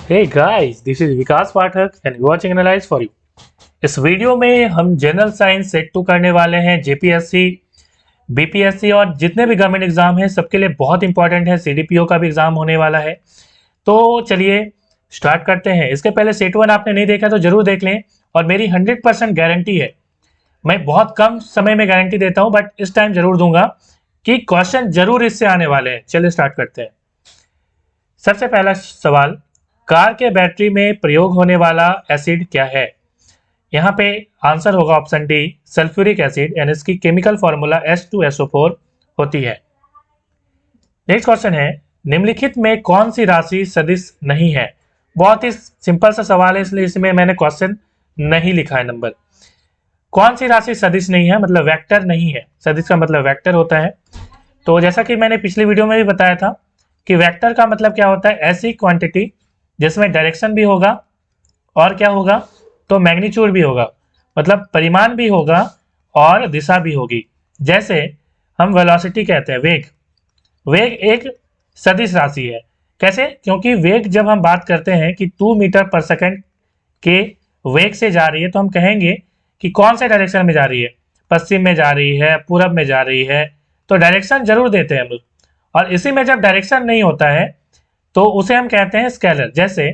Hey guys, this is Vikas Pathak and watching Analyze for you। इस video में हम general science set 2 करने वाले हैं। जेपीएससी, बीपीएससी और जितने भी गवर्नमेंट एग्जाम हैं सबके लिए बहुत इंपॉर्टेंट है। सीडीपीओ का भी एग्जाम होने वाला है। तो चलिए स्टार्ट करते हैं। इसके पहले सेट 1 आपने नहीं देखा तो जरूर देख लें और मेरी 100% गारंटी है। मैं बहुत कम समय में गारंटी देता हूं बट इस टाइम जरूर दूंगा कि क्वेश्चन जरूर इससे आने वाले हैं। चलिए स्टार्ट करते हैं। सबसे पहला सवाल, कार के बैटरी में प्रयोग होने वाला एसिड क्या है? यहाँ पे आंसर होगा ऑप्शन डी, सल्फ्यूरिक एसिड, यानी इसकी केमिकल फॉर्मूला H2SO4 होती है। नेक्स्ट क्वेश्चन है, निम्नलिखित में कौन सी राशि सदिश नहीं है? बहुत ही सिंपल सा सवाल है इसलिए इसमें मैंने क्वेश्चन नहीं लिखा है नंबर। कौन सी राशि सदिश नहीं है मतलब वेक्टर नहीं है। सदिश का मतलब वेक्टर होता है। तो जैसा कि मैंने पिछली वीडियो में भी बताया था कि वेक्टर का मतलब क्या होता है, ऐसी क्वांटिटी जिसमें डायरेक्शन भी होगा और क्या होगा तो मैग्नीट्यूड भी होगा, मतलब परिमाण भी होगा और दिशा भी होगी। जैसे हम वेलोसिटी कहते हैं, वेग। वेग एक सदिश राशि है। कैसे? क्योंकि वेग जब हम बात करते हैं कि 2 मीटर पर सेकंड के वेग से जा रही है तो हम कहेंगे कि कौन से डायरेक्शन में जा रही है, पश्चिम में जा रही है, पूरब में जा रही है, तो डायरेक्शन जरूर देते हैं हम लोग। और इसी में जब डायरेक्शन नहीं होता है तो उसे हम कहते हैं स्केलर। जैसे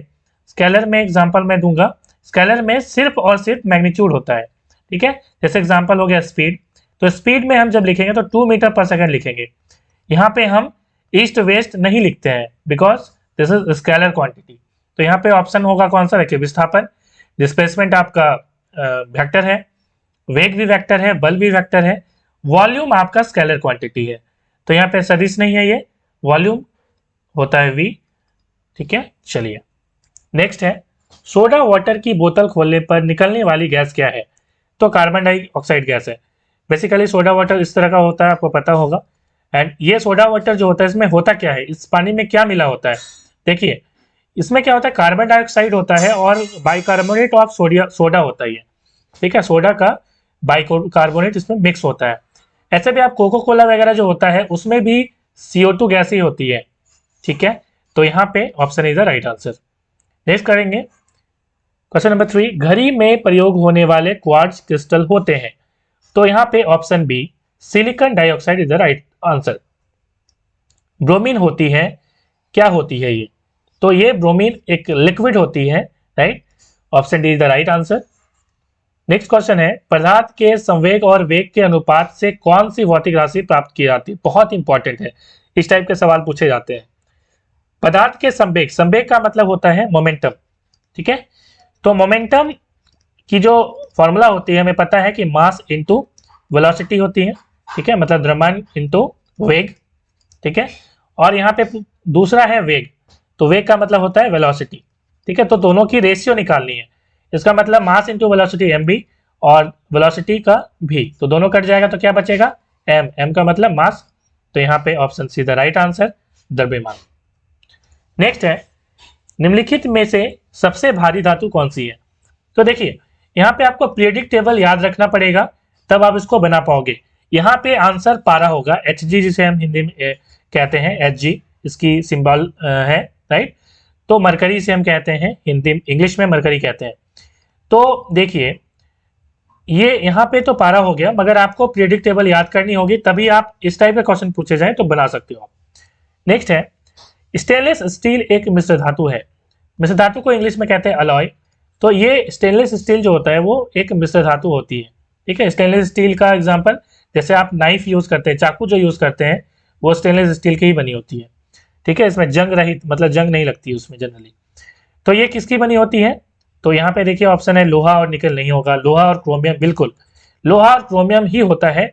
स्केलर में एग्जांपल मैं दूंगा, स्केलर में सिर्फ और सिर्फ मैग्नीट्यूड होता है। ठीक है, जैसे एग्जांपल हो गया स्पीड। तो स्पीड में हम जब लिखेंगे तो 2 मीटर पर सेकंड लिखेंगे। यहाँ पे हम ईस्ट वेस्ट नहीं लिखते हैं because this is scalar quantity. तो यहाँ पे ऑप्शन होगा कौन सा, देखिए विस्थापन। डिस्प्लेसमेंट आपका वेक्टर है, वेग भी वेक्टर है, बल भी वेक्टर है, वॉल्यूम आपका स्केलर क्वांटिटी है। तो यहाँ पे सदिश नहीं है, ये वॉल्यूम होता है v। ठीक है, चलिए नेक्स्ट है, सोडा वाटर की बोतल खोलने पर निकलने वाली गैस क्या है? तो कार्बन डाइऑक्साइड गैस है। बेसिकली सोडा वाटर इस तरह का होता है, आपको पता होगा। एंड ये सोडा वाटर जो होता है इसमें होता क्या है, इस पानी में क्या मिला होता है? देखिए इसमें क्या होता है, कार्बन डाइऑक्साइड होता है और बाइकार्बोनेट ऑफ सोडा होता है। ठीक है, सोडा का बाइकार्बोनेट इसमें मिक्स होता है। ऐसे भी आप कोको कोला वगैरह जो होता है उसमें भी CO2 गैस ही होती है। ठीक है, तो यहाँ पे option is the right answer. Next करेंगे क्वेश्चन नंबर 3, घड़ी में प्रयोग होने वाले क्वार्ट्ज क्रिस्टल होते हैं। तो यहाँ पे option B, silicon dioxide is the right answer. Bromine होती है, क्या होती है ये? तो ये ब्रोमीन एक लिक्विड होती है, right. Option D is the right answer. Next question है, पदार्थ के संवेग और वेग के अनुपात से कौन सी भौतिक राशि प्राप्त की जाती है? बहुत इंपॉर्टेंट है, इस टाइप के सवाल पूछे जाते हैं। पदार्थ के संवेग, संवेग का मतलब होता है मोमेंटम। ठीक है, तो मोमेंटम की जो फॉर्मूला होती है हमें पता है कि मास इंटू वेलोसिटी होती है। ठीक है, मतलब द्रव्यमान इंटू वेग। ठीक है, और यहाँ पे दूसरा है वेग, तो वेग का मतलब होता है वेलोसिटी। ठीक है, तो दोनों की रेशियो निकालनी है। इसका मतलब मास इंटू वेलोसिटी mv और वेलोसिटी का v, तो दोनों कट जाएगा तो क्या बचेगा m। m का मतलब मास, तो यहाँ पे option see the right answer, द्रव्यमान। नेक्स्ट है, निम्नलिखित में से सबसे भारी धातु कौन सी है? तो देखिए यहाँ पे आपको पीरियोडिक टेबल याद रखना पड़ेगा तब आप इसको बना पाओगे। यहाँ पे आंसर पारा होगा, Hg जिसे हम हिंदी में कहते हैं, Hg इसकी सिंबल है, राइट। तो मरकरी से हम कहते हैं, हिंदी इंग्लिश में मरकरी कहते हैं। तो देखिए ये यहाँ पे तो पारा हो गया, मगर आपको पीरियोडिक टेबल याद करनी होगी तभी आप इस टाइप के क्वेश्चन पूछे जाए तो बना सकते हो आप। नेक्स्ट है, स्टेनलेस स्टील एक मिश्र धातु है। मिश्र धातु को इंग्लिश में कहते हैं अलॉय। तो ये स्टेनलेस स्टील जो होता है वो एक मिश्र धातु होती है। ठीक है, स्टेनलेस स्टील का एग्जांपल, जैसे आप नाइफ यूज करते हैं, चाकू जो यूज करते हैं वो स्टेनलेस स्टील की ही बनी होती है। ठीक है, इसमें जंग रहित, मतलब जंग नहीं लगती उसमें जनरली। तो ये किसकी बनी होती है? तो यहाँ पे देखिए ऑप्शन है लोहा और निकल नहीं होगा, लोहा और क्रोमियम, बिल्कुल लोहा और क्रोमियम ही होता है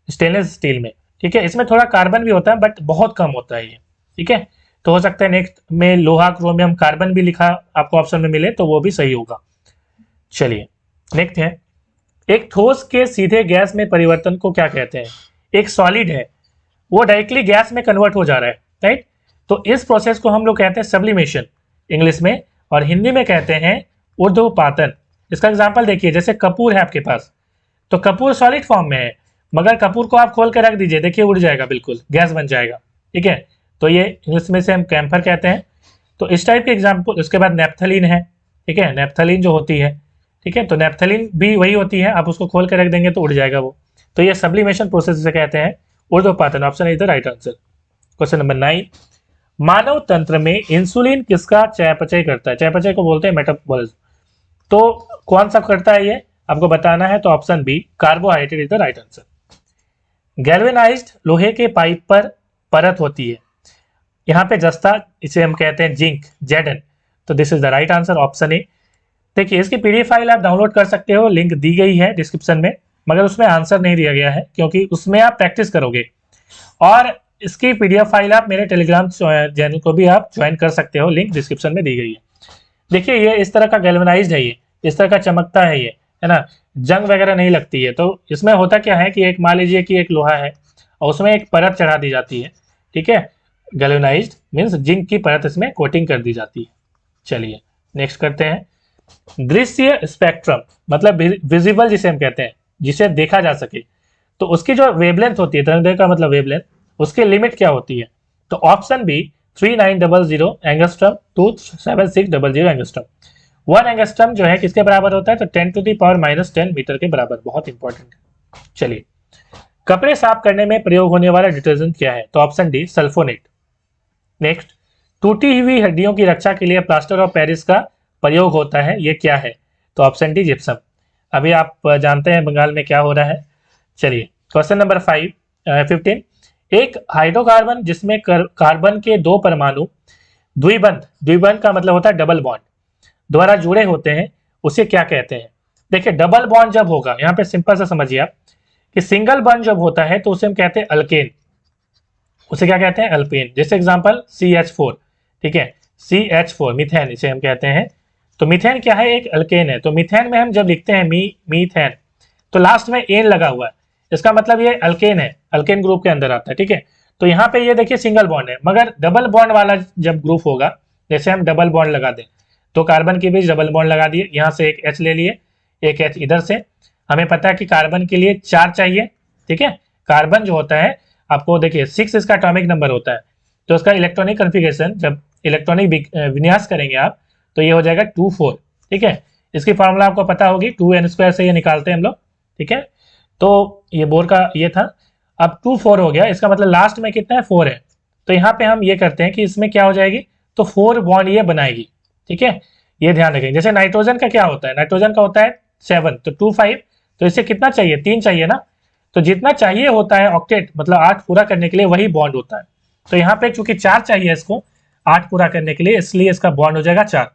स्टेनलेस स्टील में। ठीक है, इसमें थोड़ा कार्बन भी होता है बट बहुत कम होता है ये। ठीक है, तो हो सकता है नेक्स्ट में लोहा क्रोमियम कार्बन भी लिखा आपको ऑप्शन में मिले तो वो भी सही होगा। चलिए नेक्स्ट है, एक ठोस के सीधे गैस में परिवर्तन को क्या कहते हैं? एक सॉलिड है वो डायरेक्टली गैस में कन्वर्ट हो जा रहा है, राइट। तो इस प्रोसेस को हम लोग कहते हैं सब्लिमेशन इंग्लिश में, और हिंदी में कहते हैं ऊर्ध्वपातन। इसका एग्जांपल देखिए, जैसे कपूर है आपके पास, तो कपूर सॉलिड फॉर्म में है, मगर कपूर को आप खोल कर रख दीजिए, देखिए उड़ जाएगा, बिल्कुल गैस बन जाएगा। ठीक है, तो ये इंग्लिश में से हम कैम्फर कहते हैं। तो इस टाइप के एग्जाम्पल। उसके बाद नेप्थलीन है, ठीक है, नेप्थलीन जो होती है, ठीक है, तो नेप्थलीन भी वही होती है, आप उसको खोल के रख देंगे तो उड़ जाएगा वो। तो ये सब्लिमेशन प्रोसेस से कहते हैं ऊर्ध्वपातन। Option is the right answer. Question number 9, मानव तंत्र में इंसुलिन किसका चयापचय करता है? चयापचय को बोलते हैं मेटाबॉलिज्म। तो कौन सा करता है ये आपको बताना है, तो option B carbohydrate is the right answer. Galvanized लोहे के पाइप पर परत होती है, यहाँ पे जस्ता, इसे हम कहते हैं जिंक, Zn। तो this is the right answer, option A. देखिए इसकी पीडीएफ फाइल आप डाउनलोड कर सकते हो, लिंक दी गई है डिस्क्रिप्शन में, मगर उसमें आंसर नहीं दिया गया है क्योंकि उसमें आप प्रैक्टिस करोगे। और इसकी पीडीएफ फाइल आप मेरे टेलीग्राम चैनल को भी आप ज्वाइन कर सकते हो, लिंक डिस्क्रिप्शन में दी गई है। देखिए ये इस तरह का गैल्वेनाइज्ड है, ये इस तरह का चमकता है ये, है ना, जंग वगैरह नहीं लगती है। तो इसमें होता क्या है कि एक मान लीजिए कि एक लोहा है और उसमें एक परत चढ़ा दी जाती है, ठीक है, गैल्वेनाइज्ड मीन्स जिंक की परत इसमें कोटिंग कर दी जाती है। चलिए नेक्स्ट करते हैं। दृश्य स्पेक्ट्रम मतलब विजिबल जिसे हम कहते हैं, जिसे देखा जा सके, तो उसकी जो वेवलेंथ होती है, तरंगदैर्घ्य का मतलब वेवलेंथ, उसकी लिमिट क्या होती है? तो option B 3900 angstrom to 7600 angstrom. 1 angstrom जो है किसके बराबर होता है? तो 10⁻⁻10 मीटर के बराबर। बहुत इंपॉर्टेंट है। चलिए, कपड़े साफ करने में प्रयोग होने वाला डिटर्जेंट क्या है? तो ऑप्शन डी सल्फोनेट। नेक्स्ट, टूटी हुई हड्डियों की रक्षा के लिए प्लास्टर ऑफ पेरिस का प्रयोग होता है, ये क्या है? तो ऑप्शन डी जिप्सम। अभी आप जानते हैं बंगाल में क्या हो रहा है। चलिए क्वेश्चन नंबर 15, एक हाइड्रोकार्बन जिसमें कार्बन के 2 परमाणु द्विबंध का मतलब होता है डबल बॉन्ड, द्वारा जुड़े होते हैं, उसे क्या कहते हैं? देखिए डबल बॉन्ड जब होगा, यहाँ पे सिंपल सा समझिए आप कि सिंगल बॉन्ड जब होता है तो उसे हम कहते हैं अल्केन। उसे क्या कहते हैं? अल्पेन। जैसे एग्जांपल CH4, ठीक है, CH4 मीथेन इसे हम कहते हैं। तो मीथेन क्या है? एक अल्केन है। तो मीथेन में हम जब लिखते हैं मीथेन तो लास्ट में एन लगा हुआ है, इसका मतलब ये अल्केन है, अल्केन ग्रुप के अंदर आता है, ठीक है। तो यहाँ पे ये देखिए सिंगल बॉन्ड है, मगर डबल बॉन्ड वाला जब ग्रुप होगा, जैसे हम डबल बॉन्ड लगा दें, तो कार्बन के बीच डबल बॉन्ड लगा दिए, यहाँ से एक H ले लिए, एक H इधर से। हमें पता है कि कार्बन के लिए 4 चाहिए, ठीक है। कार्बन जो होता है आपको देखिए 6 इसका एटॉमिक नंबर होता है, तो उसका इलेक्ट्रॉनिक कन्फिगरेशन जब इलेक्ट्रॉनिक विन्यास करेंगे आप तो ये हो जाएगा 2,4, ठीक है। इसकी फॉर्मूला आपको पता होगी, 2n² से ये निकालते हैं हम लोग, ठीक है। तो ये बोर का ये था, अब 2,4 हो गया, इसका मतलब लास्ट में कितना है? 4 है। तो यहाँ पे हम ये करते हैं कि इसमें क्या हो जाएगी, तो 4 बॉन्ड ये बनाएगी, ठीक है। ये ध्यान रखेंगे। जैसे नाइट्रोजन का क्या होता है? नाइट्रोजन का होता है 7, तो 2,5, तो इससे कितना चाहिए? 3 चाहिए ना। तो जितना चाहिए होता है ऑक्टेट मतलब 8 पूरा करने के लिए, वही बॉन्ड होता है। तो यहाँ पे चूंकि 4 चाहिए इसको 8 पूरा करने के लिए, इसलिए इसका बॉन्ड हो जाएगा 4।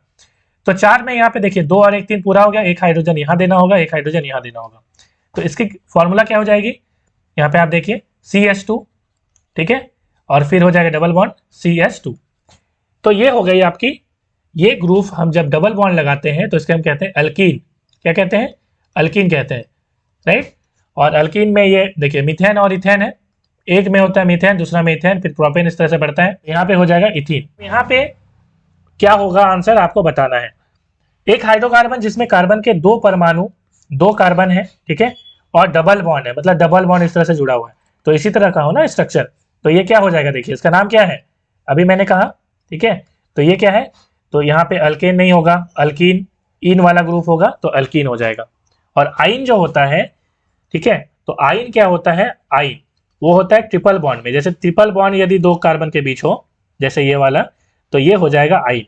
तो 4 में यहाँ पे देखिए 2 और 1 3 पूरा हो गया, एक हाइड्रोजन यहाँ देना होगा, एक हाइड्रोजन यहाँ देना होगा। तो इसकी फॉर्मूला क्या हो जाएगी? यहाँ पे आप देखिए CH2, ठीक है, और फिर हो जाएगा डबल बॉन्ड CH2। तो ये हो गई आपकी, ये ग्रुप हम जब डबल बॉन्ड लगाते हैं तो इसके हम कहते हैं अल्कीन। क्या कहते हैं? अल्कीन कहते हैं, राइट। और अल्कीन में ये देखिए मीथेन और इथेन है, एक में होता है मीथेन, दूसरा में इथेन, फिर प्रोपेन, इस तरह से बढ़ता है। यहाँ पे हो जाएगा इथीन। यहाँ पे क्या होगा आंसर आपको बताना है। एक हाइड्रोकार्बन जिसमें कार्बन के 2 परमाणु, 2 कार्बन है, ठीक है, और डबल बॉन्ड है, मतलब डबल बॉन्ड इस तरह से जुड़ा हुआ है, तो इसी तरह का हो ना स्ट्रक्चर। तो ये क्या हो जाएगा? देखिए इसका नाम क्या है, अभी मैंने कहा, ठीक है। तो ये क्या है? तो यहाँ पे अल्केन नहीं होगा, अल्कीन, इन वाला ग्रुप होगा तो अल्कीन हो जाएगा। और आइन जो होता है, ठीक है, तो आइन क्या होता है? आइन वो होता है ट्रिपल बॉन्ड में। जैसे ट्रिपल बॉन्ड यदि 2 कार्बन के बीच हो, जैसे ये वाला, तो ये हो जाएगा आइन।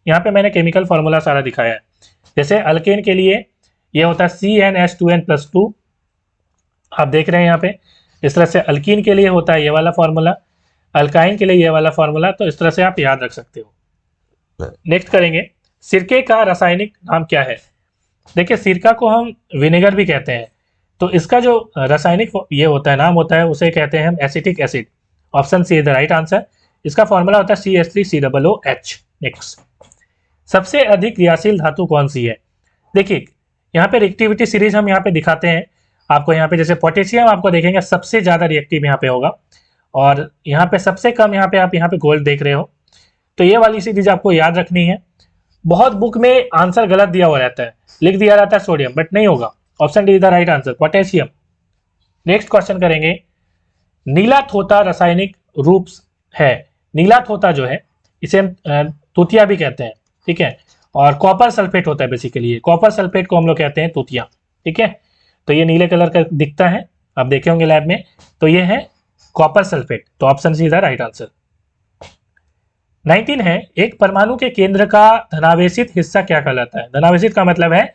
यहाँ पे मैंने केमिकल फॉर्मूला सारा दिखाया है। जैसे अल्केन के लिए ये होता है CnH2n+2, आप देख रहे हैं यहाँ पे। इस तरह से अल्कीन के लिए होता है ये वाला फॉर्मूला, अल्काइन के लिए ये वाला फॉर्मूला। तो इस तरह से आप याद रख सकते हो। नेक्स्ट करेंगे, सिरके का रासायनिक नाम क्या है? देखिए सिरका को हम विनेगर भी कहते हैं, तो इसका जो रासायनिक ये होता है, नाम होता है, उसे कहते हैं हम acetic acid. Option C is the right answer. इसका फॉर्मूला होता है CH3COOH। नेक्स्ट, सबसे अधिक क्रियाशील धातु कौन सी है? देखिए यहाँ पे रिएक्टिविटी सीरीज हम यहाँ पे दिखाते हैं आपको। यहाँ पे जैसे पोटेशियम आपको देखेंगे सबसे ज्यादा रिएक्टिव यहाँ पे होगा, और यहाँ पे सबसे कम, यहाँ पे आप यहाँ पे गोल्ड देख रहे हो। तो ये वाली सीरीज आपको याद रखनी है। बहुत बुक में आंसर गलत दिया हुआ रहता है, लिख दिया रहता है सोडियम, बट नहीं होगा। Option D is the right answer, potassium. Next question करेंगे, नीला थोथा रासायनिक रूप है। नीला थोथा जो है इसे हम तूतिया भी कहते हैं, ठीक है। और कॉपर सल्फेट होता है बेसिकली, ये कॉपर सल्फेट को हम लोग कहते हैं तूतिया, ठीक है। तो ये नीले कलर का दिखता है, आप देखे होंगे लैब में, तो ये है कॉपर सल्फेट। तो option C is the right answer. 19 है, एक परमाणु के केंद्र का धनावेशित हिस्सा क्या कहलाता है? धनावेशित का मतलब है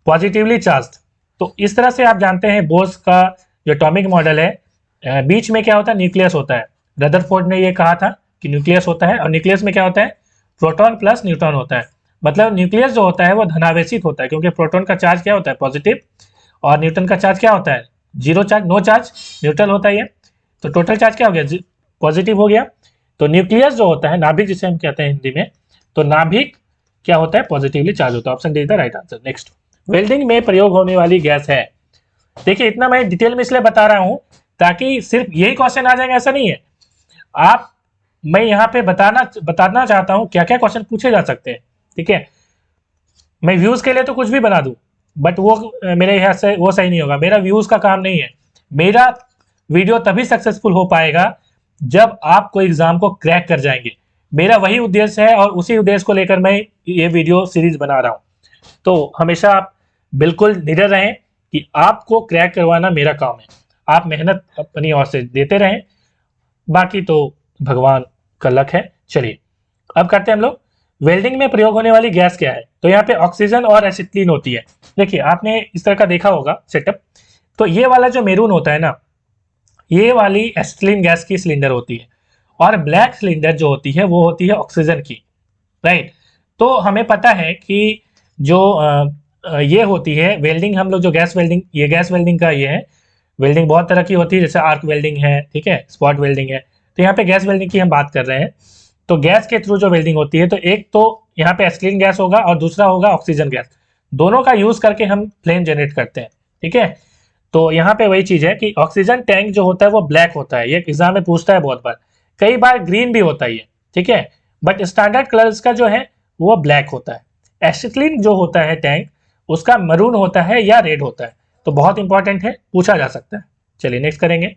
पॉजिटिवली चार्ज्ड। तो इस तरह से आप जानते हैं बोस का जो एटॉमिक मॉडल है, बीच में क्या होता है? न्यूक्लियस होता है। रदरफोर्ड ने ये कहा था कि न्यूक्लियस होता है, और न्यूक्लियस में क्या होता है? प्रोटॉन प्लस न्यूट्रॉन होता है। मतलब न्यूक्लियस जो होता है वो धनावेशित होता है, क्योंकि प्रोटॉन का चार्ज क्या होता है? पॉजिटिव, और न्यूट्रॉन का चार्ज क्या होता है? Zero charge, no charge, neutral होता है ये। तो टोटल चार्ज क्या हो गया? पॉजिटिव हो गया। तो न्यूक्लियस जो होता है, नाभिक जिसे हम कहते हैं हिंदी में, तो नाभिक क्या होता है? पॉजिटिवली चार्ज होता है। Option D is the right answer. Next, welding में प्रयोग होने वाली गैस है। देखिए इतना मैं डिटेल में इसलिए बता रहा हूं ताकि सिर्फ यही क्वेश्चन आ जाएगा ऐसा नहीं है। आप, मैं यहाँ पे बताना चाहता हूँ क्या क्या क्वेश्चन पूछे जा सकते हैं, ठीक है। मैं व्यूज के लिए तो कुछ भी बना दूं, बट वो मेरे यहाँ से वो सही नहीं होगा। मेरा व्यूज का काम नहीं है। मेरा वीडियो तभी सक्सेसफुल हो पाएगा जब आप कोई एग्जाम को क्रैक कर जाएंगे। मेरा वही उद्देश्य है, और उसी उद्देश्य को लेकर मैं ये वीडियो सीरीज बना रहा हूँ। तो हमेशा आप बिल्कुल निडर रहें कि आपको क्रैक करवाना मेरा काम है। आप मेहनत अपनी ओर से देते रहें, बाकी तो भगवान का लक है। चलिए अब करते हैं हम लोग, वेल्डिंग में प्रयोग होने वाली गैस क्या है? तो यहाँ पे ऑक्सीजन और एसिटिलीन होती है। देखिए आपने इस तरह का देखा होगा सेटअप। तो ये वाला जो मेरून होता है ना, ये वाली एसिटिलीन गैस की सिलेंडर होती है, और ब्लैक सिलेंडर जो होती है वो होती है ऑक्सीजन की, राइट। तो हमें पता है कि जो ये होती है वेल्डिंग, हम लोग जो गैस वेल्डिंग, ये गैस वेल्डिंग का ये है। वेल्डिंग बहुत तरह की होती है, जैसे आर्क वेल्डिंग है, ठीक है, स्पॉट वेल्डिंग है। तो यहाँ पे गैस वेल्डिंग की हम बात कर रहे हैं। तो गैस के थ्रू जो वेल्डिंग होती है, तो एक तो यहाँ पे एसिटिलीन गैस होगा और दूसरा होगा ऑक्सीजन गैस। दोनों का यूज करके हम फ्लेम जनरेट करते हैं, ठीक है। तो यहाँ पे वही चीज है कि ऑक्सीजन टैंक जो होता है वो ब्लैक होता है, ये एग्जाम में पूछता है बहुत बार। कई बार ग्रीन भी होता है ये, ठीक है, बट स्टैंडर्ड कलर इसका जो है वो ब्लैक होता है। एसिटिलीन जो होता है टैंक, उसका मरून होता है या रेड होता है। तो बहुत इंपॉर्टेंट है, पूछा जा सकता है। चलिए नेक्स्ट करेंगे,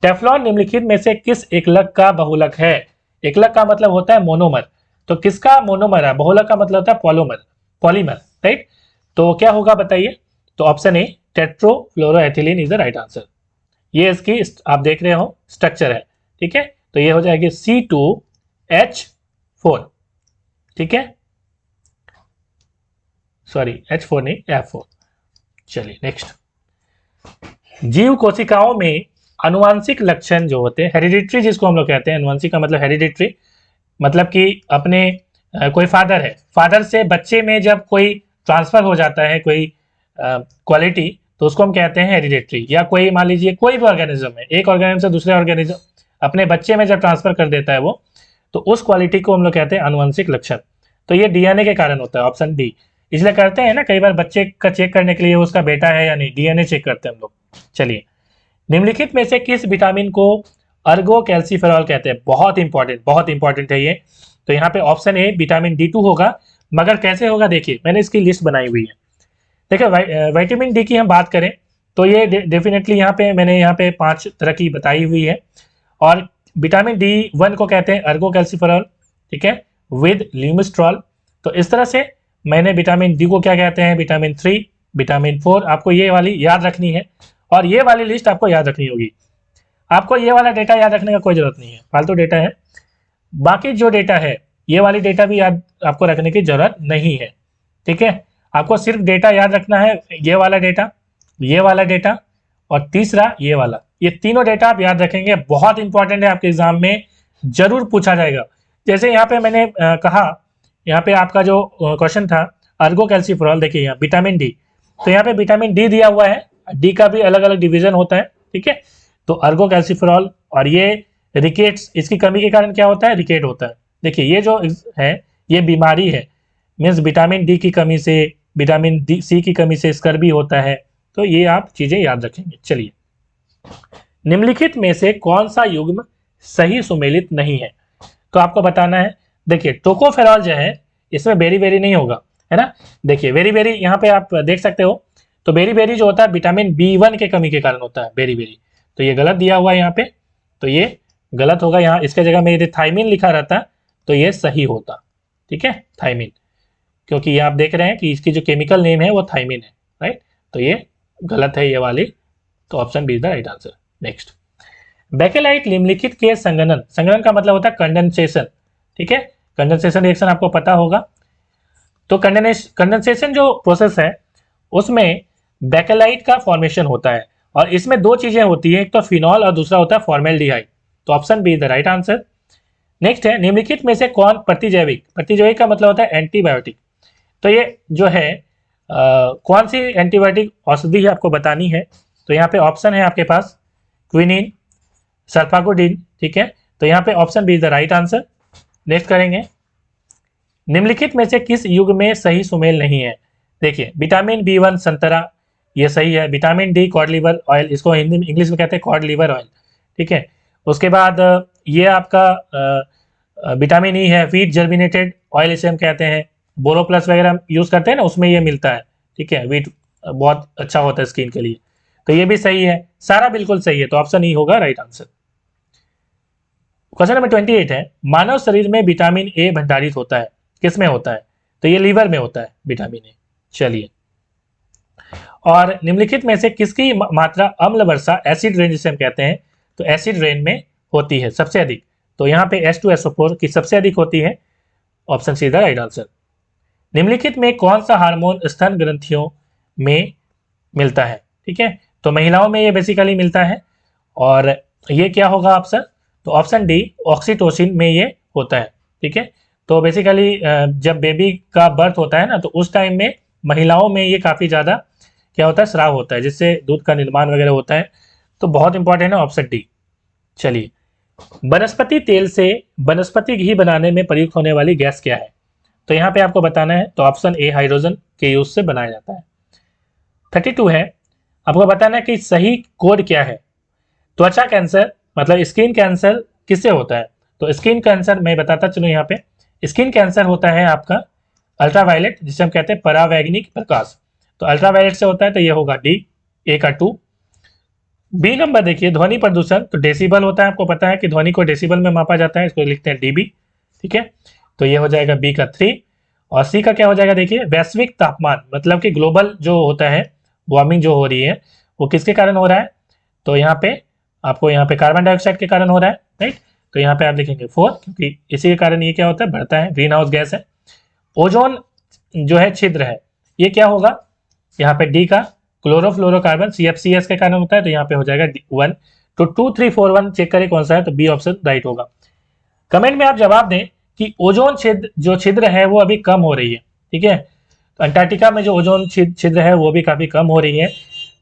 टेफ्लॉन निम्नलिखित में से किस एकलक का बहुलक है? एकलक का मतलब होता है मोनोमर। तो किसका मोनोमर है? बहुलक का मतलब होता है पॉलीमर, राइट। तो क्या होगा बताइए? तो option A tetrafluoroethylene is the right answer. ये इसकी आप देख रहे हो स्ट्रक्चर है, ठीक है। तो ये हो जाएगी C2H4, ठीक है, सॉरी H4 नहीं, F4। चलिए नेक्स्ट, जीव कोशिकाओं में अनुवांशिक लक्षण जो होते हैं, हेरिडिटरी जिसको हम लोग कहते हैं, अनुवांशिक का मतलब हेरिडिटरी, मतलब कि अपने कोई फादर है, फादर से बच्चे में जब कोई ट्रांसफर हो जाता है कोई क्वालिटी, तो उसको हम कहते हैं हेरिडिटरी। या कोई मान लीजिए कोई भी ऑर्गेनिज्म है, एक ऑर्गेनिज्म से दूसरे ऑर्गेनिज्म अपने बच्चे में जब ट्रांसफर कर देता है वो, तो उस क्वालिटी को हम लोग कहते हैं अनुवांशिक लक्षण। तो ये डीएनए के कारण होता है, ऑप्शन डी। इसलिए करते हैं ना कई बार बच्चे का चेक करने के लिए उसका बेटा है या नहीं, डीएनए चेक करते हैं हम लोग। चलिए, निम्नलिखित में से किस विटामिन को अर्गो कैल्सीफेरॉल कहते हैं? बहुत इंपॉर्टेंट है ये। तो यहाँ पे ऑप्शन ए विटामिन D2 होगा, मगर कैसे होगा देखिए, मैंने इसकी लिस्ट बनाई हुई है। देखिए विटामिन डी की हम बात करें तो ये डेफिनेटली यहाँ पे मैंने यहाँ पे 5 तरह की बताई हुई है। और विटामिन D1 को कहते हैं अर्गो कैल्सीफेरॉल, ठीक है, विद ल्यूमिस्ट्रॉल। तो इस तरह से मैंने विटामिन डी को क्या कहते हैं, विटामिन 3, विटामिन 4, आपको ये वाली याद रखनी है, और ये वाली लिस्ट आपको याद रखनी होगी। आपको ये वाला डेटा याद रखने का कोई जरूरत नहीं है, फालतू डेटा है। बाकी जो डेटा है, ये वाली डेटा भी याद आपको रखने की जरूरत नहीं है, ठीक है। आपको सिर्फ डेटा याद रखना है, ये वाला डेटा, ये वाला डेटा, और तीसरा ये वाला। ये तीनों डेटा आप याद रखेंगे, बहुत इंपॉर्टेंट है, आपके एग्जाम में जरूर पूछा जाएगा। जैसे यहाँ पे मैंने कहा, यहाँ पे आपका जो क्वेश्चन था अर्गो कैल्सीफेरॉल, देखिए यहाँ विटामिन डी, तो यहाँ पे विटामिन डी दिया हुआ है, डी का भी अलग अलग डिवीजन होता है, ठीक है। तो अर्गो कैल्सीफेरॉल, और ये रिकेट्स, इसकी कमी के कारण क्या होता है, रिकेट होता है। देखिए ये जो है ये बीमारी है, मीन्स विटामिन डी की कमी से, विटामिन सी की कमी से स्कर्वी होता है। तो ये आप चीजें याद रखेंगे। चलिए, निम्नलिखित में से कौन सा युग्म सही सुमेलित नहीं है? तो आपको बताना है। देखिए टोकोफेरॉल जो है इसमें बेरी बेरी नहीं होगा, है ना। देखिए बेरी बेरी यहाँ पे आप देख सकते हो, तो बेरी बेरी जो होता है विटामिन B1 के कमी के कारण होता है बेरी बेरी। तो ये गलत दिया हुआ है यहाँ पे, तो ये गलत होगा। यहाँ इसके जगह मेरे थाइमिन लिखा रहता तो ये सही होता, ठीक है, थाइमिन, क्योंकि ये आप देख रहे हैं कि इसकी जो केमिकल नेम है वो थाइमिन है, राइट। तो ये गलत है ये वाली, तो option B is the right answer. Next, Bakelite निम्नलिखित के संघनन, संघनन का मतलब होता है कंडेंसेशन, ठीक है, कंडेंसेशन रिएक्शन आपको पता होगा। तो कंडेंसेशन जो प्रोसेस है उसमें बेकेलाइट का फॉर्मेशन होता है, और इसमें दो चीजें होती है, एक तो फिनॉल और दूसरा होता है फॉर्मेल्डिहाइड। तो option B is the right answer. Next है, निम्नलिखित में से कौन प्रतिजैविक, प्रतिजैविक का मतलब होता है एंटीबायोटिक। तो ये जो है कौन सी एंटीबायोटिक औषधि है आपको बतानी है। तो यहाँ पे ऑप्शन है आपके पास क्विनिन, सल्फागोडिन, ठीक है। तो यहाँ पे option B is the right answer. Next करेंगे, निम्नलिखित में से किस युग में सही सुमेल नहीं है। देखिए, विटामिन B1 संतरा, ये सही है। Vitamin D cod liver oil, इसको हिंदी में इंग्लिश में कहते हैं कॉड लिवर ऑयल, ठीक है। उसके बाद ये आपका विटामिन ई है, वीट जर्मिनेटेड ऑयल इसे हम कहते हैं। बोरो प्लस वगैरह यूज करते हैं ना, उसमें ये मिलता है, ठीक है। वीट बहुत अच्छा होता है स्किन के लिए, तो ये भी सही है, सारा बिल्कुल सही है। तो ऑप्शन ई होगा राइट आंसर। क्वेश्चन नंबर 28 है, मानव शरीर में विटामिन ए भंडारित होता है, किस में होता है। तो ये लीवर में होता है विटामिन ए। चलिए, और निम्नलिखित में से किसकी मात्रा अम्ल वर्षा एसिड रेन जिसे हम कहते हैं, तो एसिड रेन में होती है सबसे अधिक। तो यहाँ पे H2SO4 की सबसे अधिक होती है। Option see the right answer. निम्नलिखित में कौन सा हार्मोन स्तन ग्रंथियों में मिलता है, ठीक है। तो महिलाओं में ये बेसिकली मिलता है, और ये क्या होगा ऑप्शन, तो ऑप्शन डी ऑक्सीटोसिन में ये होता है, ठीक है। तो बेसिकली जब बेबी का बर्थ होता है ना, तो उस टाइम में महिलाओं में ये काफ़ी ज़्यादा क्या होता है, स्राव होता है, जिससे दूध का निर्माण वगैरह होता है। तो बहुत इंपॉर्टेंट है ऑप्शन डी। चलिए, वनस्पति तेल से वनस्पति घी बनाने में प्रयुक्त होने वाली गैस क्या है। तो यहाँ पे आपको बताना है, तो ऑप्शन ए हाइड्रोजन के यूज से बनाया जाता है। 32 है, आपको बताना है कि सही कोड क्या है। त्वचा कैंसर मतलब स्किन कैंसर किससे होता है। तो स्किन कैंसर मैं बताता चलूँ, यहाँ पे स्किन कैंसर होता है आपका अल्ट्रावायलेट, जिसे हम कहते हैं परावैंगनिक प्रकाश। तो अल्ट्रावायलेट से होता है, तो ये होगा डी, ए का 2। बी नंबर देखिए, ध्वनि प्रदूषण, तो डेसिबल होता है, आपको पता है कि ध्वनि को डेसिबल में मापा जाता है, इसको लिखते हैं डीबी, ठीक है। तो ये हो जाएगा बी का 3। और सी का क्या हो जाएगा, देखिए वैश्विक तापमान मतलब कि ग्लोबल जो होता है वार्मिंग जो हो रही है, वो किसके कारण हो रहा है। तो यहाँ पे आपको यहाँ पे कार्बन डाइऑक्साइड के कारण हो रहा है, राइट। तो यहाँ पे आप लिखेंगे 4, क्योंकि इसी के कारण ये क्या होता है, बढ़ता है, ग्रीन हाउस गैस है। ओजोन जो है छिद्र है, ये क्या होगा, यहाँ पे डी का क्लोरोफ्लोरोकार्बन CFCS के कारण होता है, तो यहाँ पे हो जाएगा 1। तो 2 3 4 1 चेक करें कौन सा है, तो बी ऑप्शन राइट होगा। कमेंट में आप जवाब दें कि ओजोन छिद्र है वो अभी कम हो रही है, ठीक है। तो अंटार्कटिका में जो ओजोन छिद्र है वो भी काफी कम हो रही है।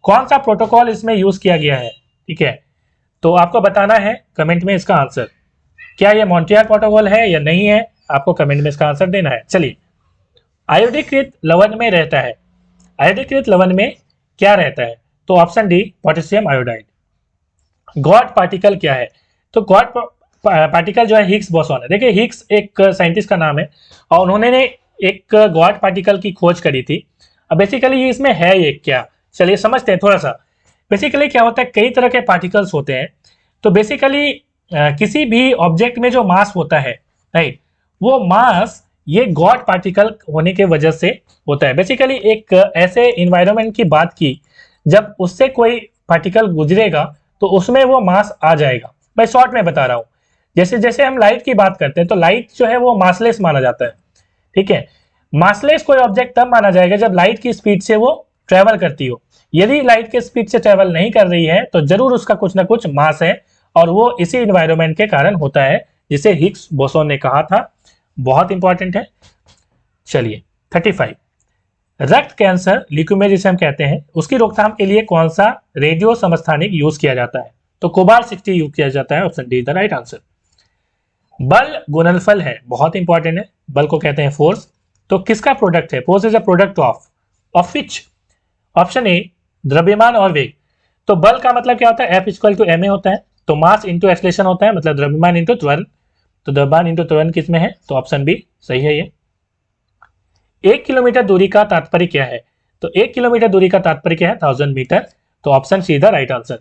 कौन सा प्रोटोकॉल इसमें यूज किया गया है, ठीक है। तो आपको बताना है कमेंट में इसका आंसर, क्या ये मॉन्ट्रियल प्रोटोकॉल है या नहीं है, आपको कमेंट में इसका आंसर देना है। चलिए, आयोडीकृत लवण में रहता है, आयोडीकृत लवण में क्या रहता है। तो option D potassium iodide. God particle क्या है, तो गॉड पार्टिकल जो है हिग्स बोसॉन है। देखिए, हिग्स एक साइंटिस्ट का नाम है, और उन्होंने एक गॉड पार्टिकल की खोज करी थी। अब बेसिकली ये इसमें है ये क्या, चलिए समझते हैं थोड़ा सा। बेसिकली क्या होता है, कई तरह के पार्टिकल्स होते हैं। तो बेसिकली किसी भी ऑब्जेक्ट में जो मास होता है, राइट, वो मास ये गॉड पार्टिकल होने के वजह से होता है। बेसिकली एक ऐसे इन्वायरमेंट की बात की, जब उससे कोई पार्टिकल गुजरेगा तो उसमें वो मास आ जाएगा। मैं शॉर्ट में बता रहा हूँ, जैसे जैसे हम लाइट की बात करते हैं, तो लाइट जो है वो मासलेस माना जाता है, ठीक है। मासलेस कोई ऑब्जेक्ट तब माना जाएगा जब लाइट की स्पीड से वो ट्रेवल करती हो। यदि लाइट के स्पीड से ट्रेवल नहीं कर रही है, तो जरूर उसका कुछ ना कुछ मास है, और वो इसी इन्वायरमेंट के कारण होता है, जिसे हिग्स बोसोन ने कहा था। बहुत इंपॉर्टेंट है। चलिए, 35, रक्त कैंसर ल्यूकेमिया जिसे हम कहते हैं, उसकी रोकथाम के लिए कौन सा रेडियो समस्थानिक यूज किया जाता है। तो कोबाल्ट 60 यूज किया जाता है, option D the right answer. बल गुणनफल है, बहुत इंपॉर्टेंट है, बल को कहते हैं फोर्स। तो किसका प्रोडक्ट है, force is a product of which. Option A द्रव्यमान और वेग। तो बल का मतलब क्या होता है, F = ma होता है। तो मास इंटू एक्सलेशन होता है, मतलब द्रव्यमान इंटू त्वरण। तो द्रव्यमान इंटू त्वरण किसमें है, तो ऑप्शन बी सही है ये। 1 किलोमीटर दूरी का तात्पर्य क्या है। तो 1 किलोमीटर दूरी का तात्पर्य क्या है, 1000 मीटर। तो option see the right answer.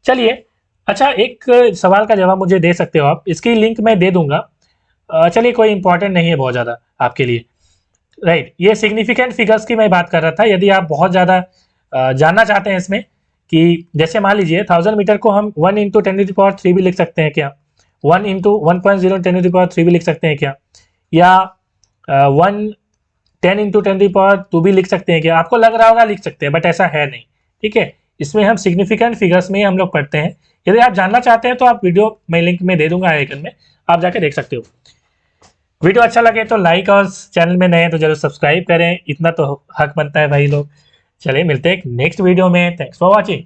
चलिए, अच्छा एक सवाल का जवाब मुझे दे सकते हो आप, इसकी लिंक मैं दे दूंगा। चलिए, कोई इंपॉर्टेंट नहीं है बहुत ज़्यादा। आपके लिए, राइट। ये सिग्निफिकेंट फिगर्स की मैं बात कर रहा था। यदि आप बहुत ज़्यादा जानना चाहते हैं इसमें कि जैसे मान लीजिए 1000 मीटर को हम 1 इंटू 10⁻³ भी लिख सकते हैं क्या, 1 इंटू 1.0 10⁻³ भी लिख सकते हैं क्या, या 1 10 इंटू 10⁻² भी लिख सकते हैं क्या। आपको लग रहा होगा लिख सकते हैं, बट ऐसा है नहीं, ठीक है। इसमें हम सिग्निफिकेंट फिगर्स में ही हम लोग पढ़ते हैं। यदि आप जानना चाहते हैं तो आप वीडियो मैं लिंक में दे दूंगा आइकन में, आप जाके देख सकते हो। वीडियो अच्छा लगे तो लाइक और चैनल में नए हैं तो जरूर सब्सक्राइब करें, इतना तो हक बनता है भाई लोग। चलिए मिलते हैं नेक्स्ट वीडियो में। Thanks for watching.